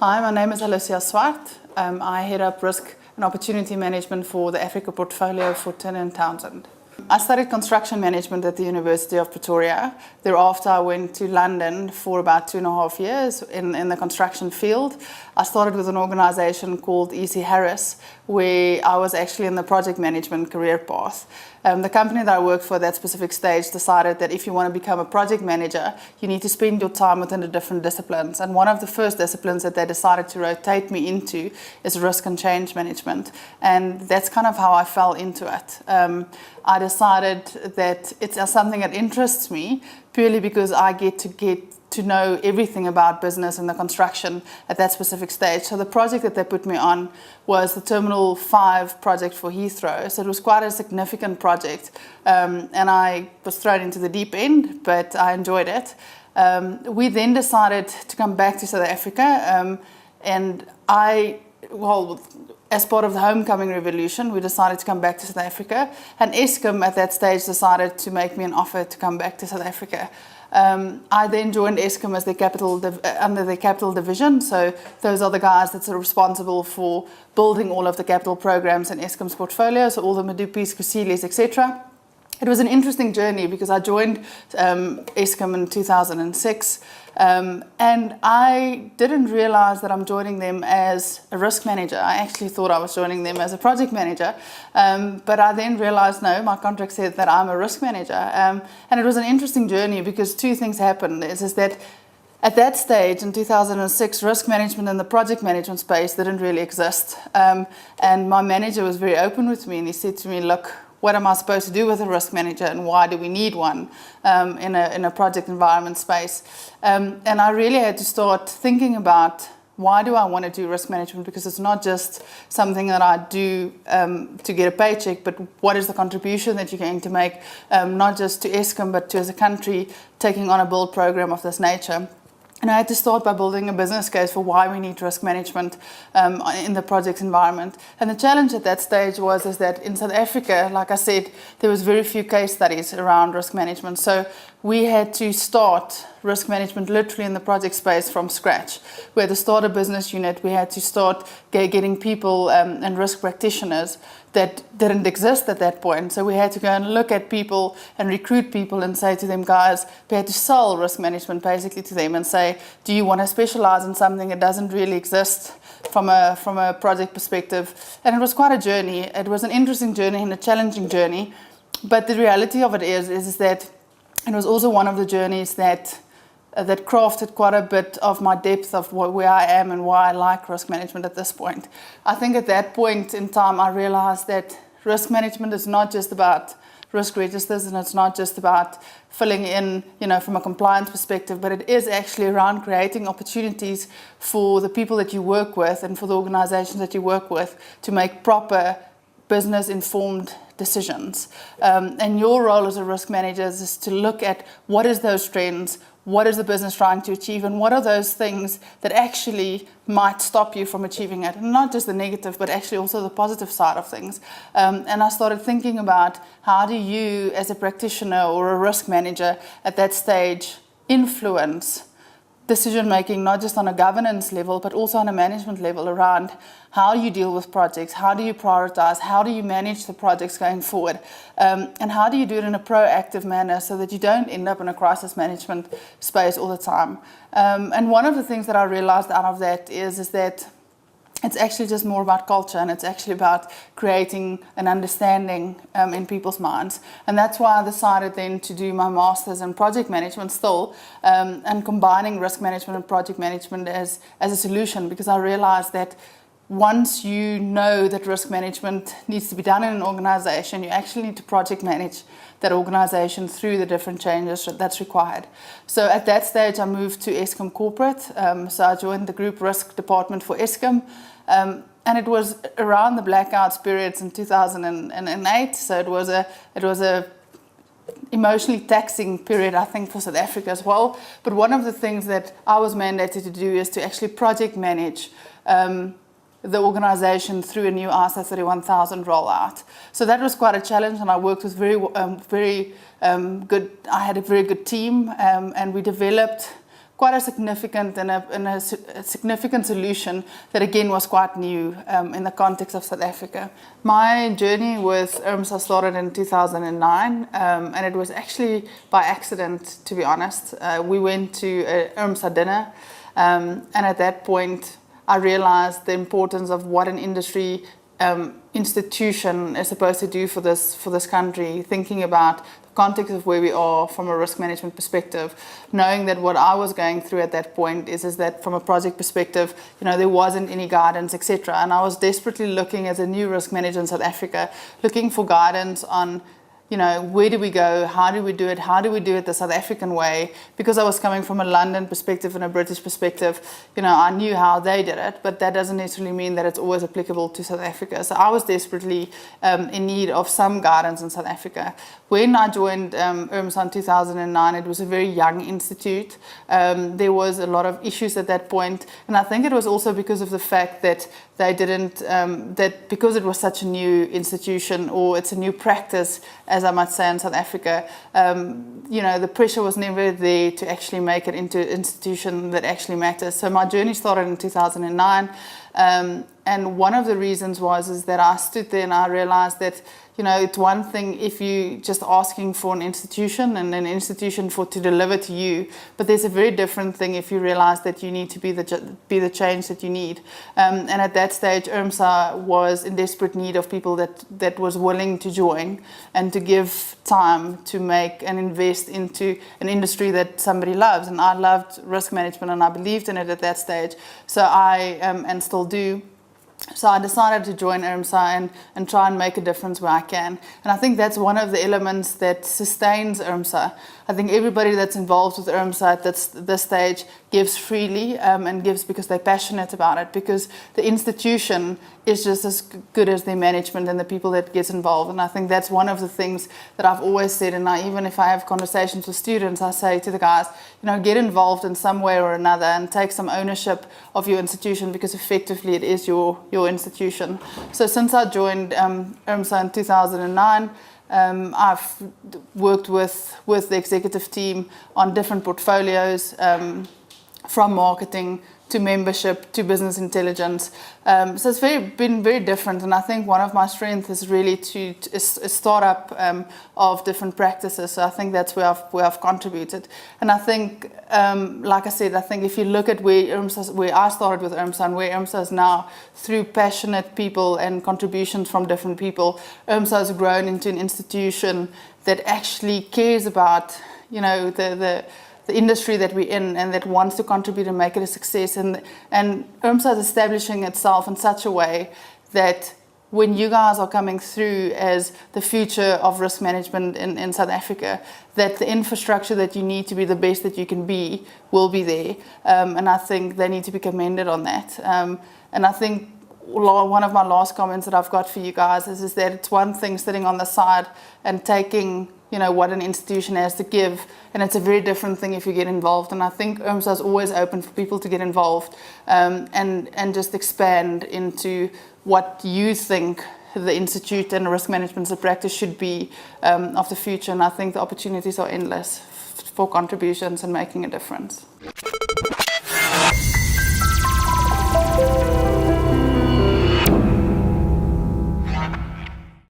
Hi, my name is Alicia Swart. I head up risk and opportunity management for the Africa portfolio for Turner & Townsend. I studied construction management at the University of Pretoria. Thereafter, I went to London for about 2.5 years in the construction field. I started with an organization called Harris, where I was actually in the project management career path. The company that I worked for at that specific stage decided that if you want to become a project manager, you need to spend your time within the different disciplines. And one of the first disciplines that they decided to rotate me into is risk and change management. And that's kind of how I fell into it. I decided that it's something that interests me purely because I get to know everything about business and the construction at that specific stage. So the project that they put me on was the Terminal 5 project for Heathrow. So it was quite a significant project. And I was thrown into the deep end, but I enjoyed it. We then decided to come back to South Africa. As part of the homecoming revolution, we decided to come back to South Africa. And Eskom at that stage decided to make me an offer to come back to South Africa. I then joined Eskom as under the capital division. So those are the guys that are responsible for building all of the capital programs in Eskom's portfolio, so all the Medupis, Kusilis, etc. It was an interesting journey because I joined Eskom in 2006 and I didn't realize that I'm joining them as a risk manager. I actually thought I was joining them as a project manager, but I then realized, no, my contract said that I'm a risk manager. And it was an interesting journey because two things happened. Is that at that stage in 2006, risk management in the project management space didn't really exist. And my manager was very open with me and he said to me, look, what am I supposed to do with a risk manager and why do we need one in a project environment space? And I really had to start thinking about why do I want to do risk management, because it's not just something that I do to get a paycheck, but what is the contribution that you're going to make, not just to Eskom, but to as a country taking on a build program of this nature. And I had to start by building a business case for why we need risk management in the project environment. And the challenge at that stage is that in South Africa, like I said, there was very few case studies around risk management. So we had to start risk management literally in the project space from scratch. We had to start a business unit. We had to start getting people and risk practitioners that didn't exist at that point. So we had to go and look at people and recruit people and say to them, guys, we had to sell risk management basically to them and say, do you want to specialize in something that doesn't really exist from a project perspective? And it was quite a journey. It was an interesting journey and a challenging journey. But the reality of it is that it was also one of the journeys that crafted quite a bit of my depth of where I am and why I like risk management at this point. I think at that point in time, I realized that risk management is not just about risk registers and it's not just about filling in, from a compliance perspective, but it is actually around creating opportunities for the people that you work with and for the organizations that you work with to make proper business-informed decisions. And your role as a risk manager is to look at what is those trends, what is the business trying to achieve, and what are those things that actually might stop you from achieving it? And not just the negative, but actually also the positive side of things. And I started thinking about how do you, as a practitioner or a risk manager at that stage, influence decision-making, not just on a governance level, but also on a management level around how you deal with projects, how do you prioritize, how do you manage the projects going forward, and how do you do it in a proactive manner so that you don't end up in a crisis management space all the time. And one of the things that I realized out of that is that it's actually just more about culture, and it's actually about creating an understanding in people's minds. And that's why I decided then to do my master's in project management still, and combining risk management and project management as a solution, because I realized that once you know that risk management needs to be done in an organization, you actually need to project manage that organization through the different changes that's required. So at that stage, I moved to Eskom Corporate. So I joined the group risk department for Eskom. And it was around the blackouts periods in 2008. So it was a emotionally taxing period, I think, for South Africa as well. But one of the things that I was mandated to do is to actually project manage the organization through a new ISO 31000 rollout. So that was quite a challenge, and I worked with I had a very good team, and we developed quite a significant a significant solution that again was quite new in the context of South Africa. My journey with IRMSA started in 2009, and it was actually by accident, to be honest. We went to an IRMSA dinner, and at that point I realized the importance of what an industry institution is supposed to do for this country, thinking about the context of where we are from a risk management perspective, knowing that what I was going through at that point is that from a project perspective, there wasn't any guidance, etc. And I was desperately looking as a new risk manager in South Africa, looking for guidance on where do we go? How do we do it? How do we do it the South African way? Because I was coming from a London perspective and a British perspective, I knew how they did it, but that doesn't necessarily mean that it's always applicable to South Africa. So I was desperately in need of some guidance in South Africa. When I joined IRMSA in 2009, it was a very young institute. There was a lot of issues at that point, and I think it was also because of the fact that they didn't, that because it was such a new institution, or it's a new practice, as I might say, in South Africa, the pressure was never there to actually make it into an institution that actually matters. So my journey started in 2009, and one of the reasons is that I stood there and I realized that it's one thing if you just asking for an institution and an institution to deliver to you, but there's a very different thing if you realize that you need to be the change that you need. And at that stage, IRMSA was in desperate need of people that was willing to join and to give time to make and invest into an industry that somebody loves. And I loved risk management and I believed in it at that stage. So I and still do. So I decided to join IRMSA and try and make a difference where I can. And I think that's one of the elements that sustains IRMSA. I think everybody that's involved with IRMSA at this stage gives freely and gives because they're passionate about it, because the institution is just as good as their management and the people that gets involved. And I think that's one of the things that I've always said, and even if I have conversations with students, I say to the guys, get involved in some way or another and take some ownership of your institution, because effectively it is your institution. So since I joined IRMSA in 2009, I've worked with the executive team on different portfolios, from marketing to membership to business intelligence. So it's been very different, and I think one of my strengths is really to start up of different practices. So I think that's where I've contributed. And I think, like I said, I think if you look at where I started with IRMSA and where IRMSA is now, through passionate people and contributions from different people, IRMSA has grown into an institution that actually cares about, the industry that we're in, and that wants to contribute and make it a success. And IRMSA is establishing itself in such a way that when you guys are coming through as the future of risk management in South Africa, that the infrastructure that you need to be the best that you can be will be there. And I think they need to be commended on that. And I think one of my last comments that I've got for you guys is that it's one thing sitting on the side and taking what an institution has to give, and it's a very different thing if you get involved. And I think IRMSA is always open for people to get involved and just expand into what you think the institute and risk management as a practice should be of the future. And I think the opportunities are endless for contributions and making a difference.